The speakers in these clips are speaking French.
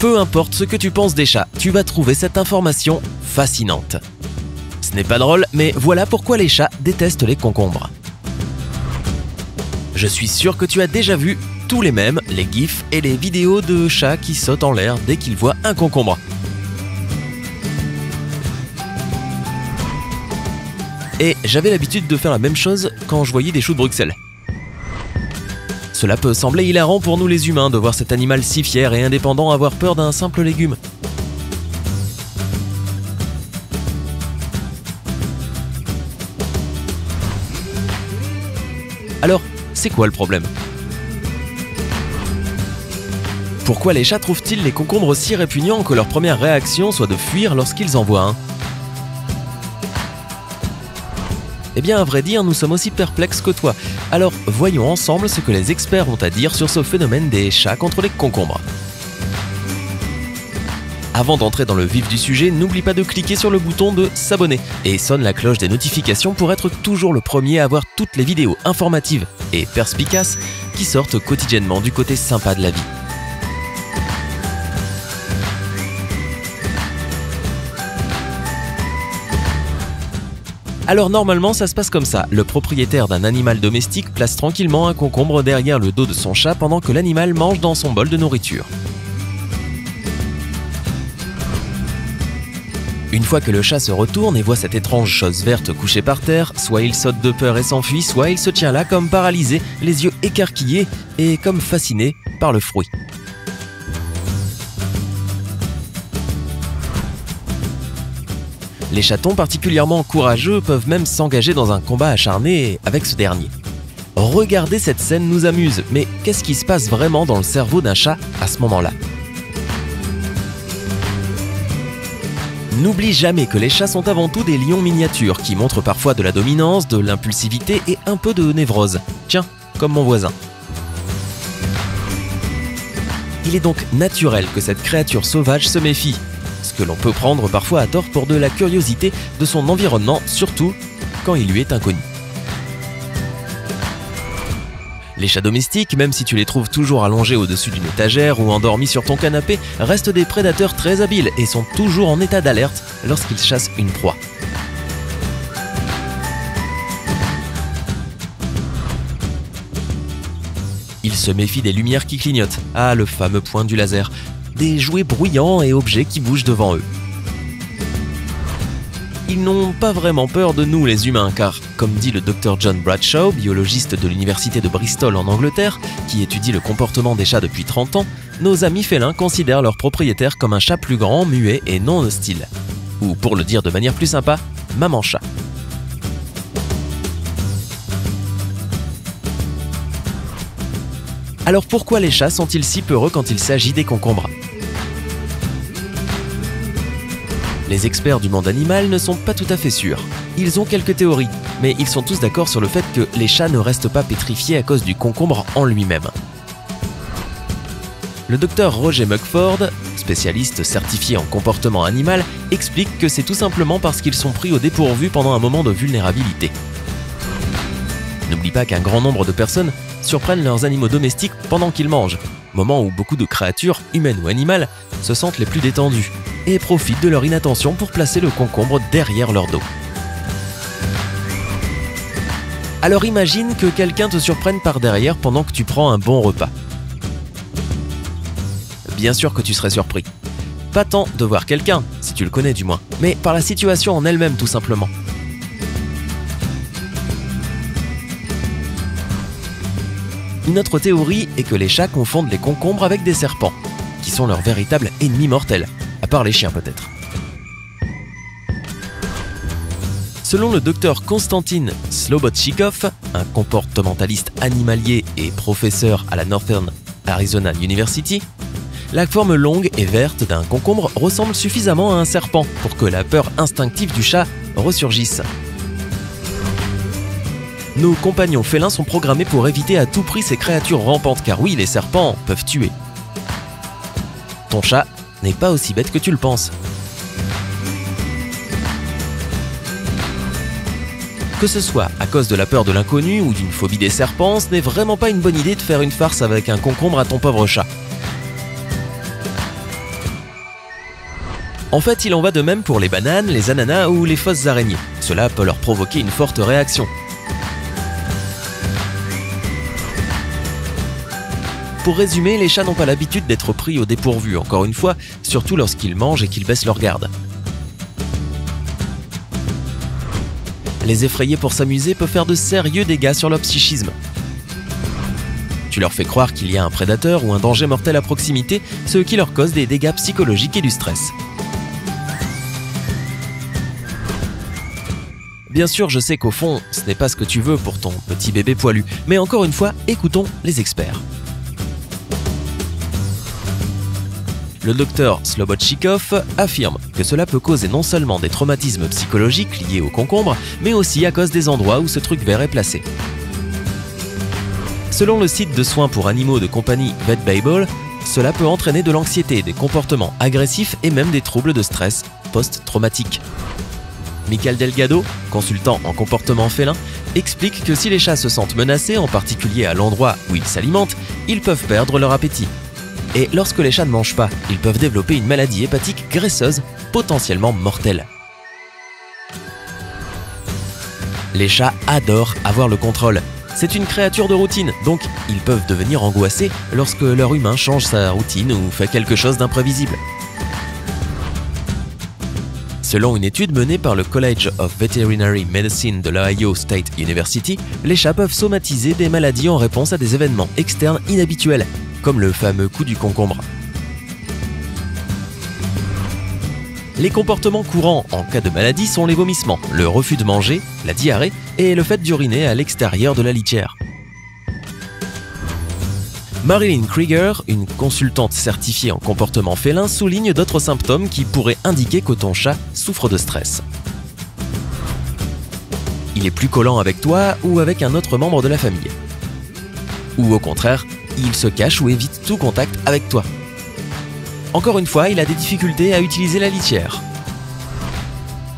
Peu importe ce que tu penses des chats, tu vas trouver cette information fascinante. Ce n'est pas drôle, mais voilà pourquoi les chats détestent les concombres. Je suis sûr que tu as déjà vu tous les mèmes, les gifs et les vidéos de chats qui sautent en l'air dès qu'ils voient un concombre. Et j'avais l'habitude de faire la même chose quand je voyais des choux de Bruxelles. Cela peut sembler hilarant pour nous les humains de voir cet animal si fier et indépendant avoir peur d'un simple légume. Alors, c'est quoi le problème? Pourquoi les chats trouvent-ils les concombres si répugnants que leur première réaction soit de fuir lorsqu'ils en voient un? Eh bien, à vrai dire, nous sommes aussi perplexes que toi. Alors, voyons ensemble ce que les experts ont à dire sur ce phénomène des chats contre les concombres. Avant d'entrer dans le vif du sujet, n'oublie pas de cliquer sur le bouton de s'abonner et sonne la cloche des notifications pour être toujours le premier à voir toutes les vidéos informatives et perspicaces qui sortent quotidiennement du côté sympa de la vie. Alors normalement ça se passe comme ça, le propriétaire d'un animal domestique place tranquillement un concombre derrière le dos de son chat pendant que l'animal mange dans son bol de nourriture. Une fois que le chat se retourne et voit cette étrange chose verte couchée par terre, soit il saute de peur et s'enfuit, soit il se tient là comme paralysé, les yeux écarquillés et comme fasciné par le fruit. Les chatons particulièrement courageux peuvent même s'engager dans un combat acharné avec ce dernier. Regarder cette scène nous amuse, mais qu'est-ce qui se passe vraiment dans le cerveau d'un chat à ce moment-là? N'oublie jamais que les chats sont avant tout des lions miniatures qui montrent parfois de la dominance, de l'impulsivité et un peu de névrose. Tiens, comme mon voisin. Il est donc naturel que cette créature sauvage se méfie. Ce que l'on peut prendre parfois à tort pour de la curiosité de son environnement, surtout quand il lui est inconnu. Les chats domestiques, même si tu les trouves toujours allongés au-dessus d'une étagère ou endormis sur ton canapé, restent des prédateurs très habiles et sont toujours en état d'alerte lorsqu'ils chassent une proie. Ils se méfient des lumières qui clignotent, le fameux point du laser, des jouets bruyants et objets qui bougent devant eux. Ils n'ont pas vraiment peur de nous les humains car, comme dit le Dr John Bradshaw, biologiste de l'université de Bristol en Angleterre, qui étudie le comportement des chats depuis 30 ans, nos amis félins considèrent leur propriétaire comme un chat plus grand, muet et non hostile. Ou pour le dire de manière plus sympa, maman chat. Alors pourquoi les chats sont-ils si peureux quand il s'agit des concombres? Les experts du monde animal ne sont pas tout à fait sûrs. Ils ont quelques théories, mais ils sont tous d'accord sur le fait que les chats ne restent pas pétrifiés à cause du concombre en lui-même. Le docteur Roger Mugford, spécialiste certifié en comportement animal, explique que c'est tout simplement parce qu'ils sont pris au dépourvu pendant un moment de vulnérabilité. N'oublie pas qu'un grand nombre de personnes surprennent leurs animaux domestiques pendant qu'ils mangent, moment où beaucoup de créatures, humaines ou animales, se sentent les plus détendues et profitent de leur inattention pour placer le concombre derrière leur dos. Alors imagine que quelqu'un te surprenne par derrière pendant que tu prends un bon repas. Bien sûr que tu serais surpris. Pas tant de voir quelqu'un, si tu le connais du moins, mais par la situation en elle-même tout simplement. Une autre théorie est que les chats confondent les concombres avec des serpents, qui sont leurs véritables ennemis mortels, à part les chiens peut-être. Selon le docteur Konstantin Slobodchikov, un comportementaliste animalier et professeur à la Northern Arizona University, la forme longue et verte d'un concombre ressemble suffisamment à un serpent pour que la peur instinctive du chat ressurgisse. Nos compagnons félins sont programmés pour éviter à tout prix ces créatures rampantes, car oui, les serpents peuvent tuer. Ton chat n'est pas aussi bête que tu le penses. Que ce soit à cause de la peur de l'inconnu ou d'une phobie des serpents, ce n'est vraiment pas une bonne idée de faire une farce avec un concombre à ton pauvre chat. En fait, il en va de même pour les bananes, les ananas ou les fausses araignées. Cela peut leur provoquer une forte réaction. Pour résumer, les chats n'ont pas l'habitude d'être pris au dépourvu, encore une fois, surtout lorsqu'ils mangent et qu'ils baissent leur garde. Les effrayer pour s'amuser peut faire de sérieux dégâts sur leur psychisme. Tu leur fais croire qu'il y a un prédateur ou un danger mortel à proximité, ce qui leur cause des dégâts psychologiques et du stress. Bien sûr, je sais qu'au fond, ce n'est pas ce que tu veux pour ton petit bébé poilu, mais encore une fois, écoutons les experts. Le docteur Slobodchikov affirme que cela peut causer non seulement des traumatismes psychologiques liés au concombre, mais aussi à cause des endroits où ce truc vert est placé. Selon le site de soins pour animaux de compagnie VetBabel, cela peut entraîner de l'anxiété, des comportements agressifs et même des troubles de stress post-traumatiques. Michael Delgado, consultant en comportement félin, explique que si les chats se sentent menacés, en particulier à l'endroit où ils s'alimentent, ils peuvent perdre leur appétit. Et lorsque les chats ne mangent pas, ils peuvent développer une maladie hépatique graisseuse, potentiellement mortelle. Les chats adorent avoir le contrôle. C'est une créature de routine, donc ils peuvent devenir angoissés lorsque leur humain change sa routine ou fait quelque chose d'imprévisible. Selon une étude menée par le College of Veterinary Medicine de l'Ohio State University, les chats peuvent somatiser des maladies en réponse à des événements externes inhabituels, comme le fameux coup du concombre. Les comportements courants en cas de maladie sont les vomissements, le refus de manger, la diarrhée et le fait d'uriner à l'extérieur de la litière. Marilyn Krieger, une consultante certifiée en comportement félin, souligne d'autres symptômes qui pourraient indiquer que ton chat souffre de stress. Il est plus collant avec toi ou avec un autre membre de la famille. Ou au contraire, il se cache ou évite tout contact avec toi. Encore une fois, il a des difficultés à utiliser la litière.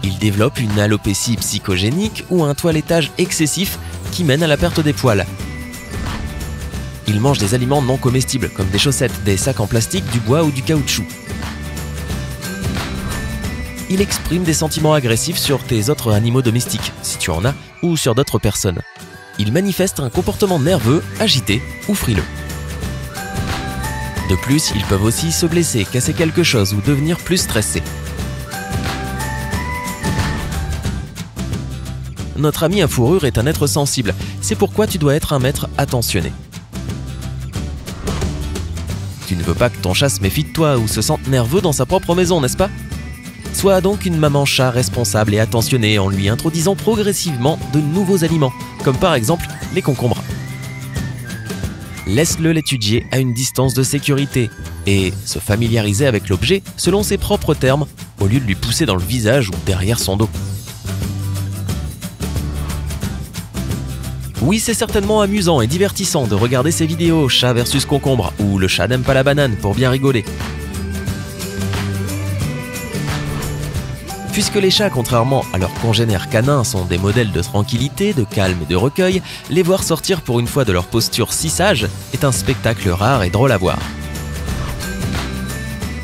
Il développe une alopécie psychogénique ou un toilettage excessif qui mène à la perte des poils. Il mange des aliments non comestibles comme des chaussettes, des sacs en plastique, du bois ou du caoutchouc. Il exprime des sentiments agressifs sur tes autres animaux domestiques, si tu en as, ou sur d'autres personnes. Il manifeste un comportement nerveux, agité ou frileux. De plus, ils peuvent aussi se blesser, casser quelque chose ou devenir plus stressés. Notre ami à fourrure est un être sensible, c'est pourquoi tu dois être un maître attentionné. Tu ne veux pas que ton chat se méfie de toi ou se sente nerveux dans sa propre maison, n'est-ce pas? Sois donc une maman chat responsable et attentionnée en lui introduisant progressivement de nouveaux aliments, comme par exemple les concombres. Laisse-le l'étudier à une distance de sécurité et se familiariser avec l'objet selon ses propres termes, au lieu de lui pousser dans le visage ou derrière son dos. Oui, c'est certainement amusant et divertissant de regarder ces vidéos chat versus concombre ou le chat n'aime pas la banane pour bien rigoler. Puisque les chats, contrairement à leurs congénères canins, sont des modèles de tranquillité, de calme et de recueil, les voir sortir pour une fois de leur posture si sage est un spectacle rare et drôle à voir.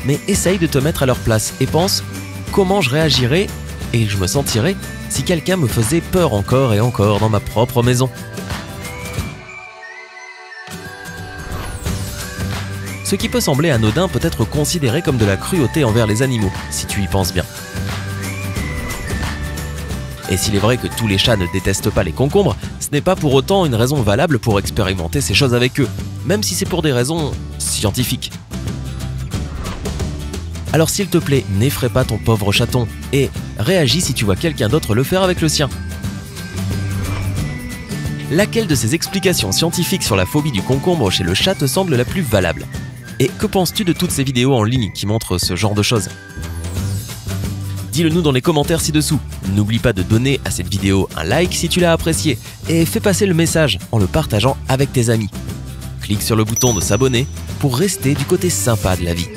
Mais essaye de te mettre à leur place et pense comment je réagirais et je me sentirais si quelqu'un me faisait peur encore et encore dans ma propre maison. Ce qui peut sembler anodin peut être considéré comme de la cruauté envers les animaux, si tu y penses bien. Et s'il est vrai que tous les chats ne détestent pas les concombres, ce n'est pas pour autant une raison valable pour expérimenter ces choses avec eux, même si c'est pour des raisons scientifiques. Alors s'il te plaît, n'effraie pas ton pauvre chaton, et réagis si tu vois quelqu'un d'autre le faire avec le sien. Laquelle de ces explications scientifiques sur la phobie du concombre chez le chat te semble la plus valable? Et que penses-tu de toutes ces vidéos en ligne qui montrent ce genre de choses? Dis-le nous dans les commentaires ci-dessous. N'oublie pas de donner à cette vidéo un like si tu l'as appréciée et fais passer le message en le partageant avec tes amis. Clique sur le bouton de s'abonner pour rester du côté sympa de la vie.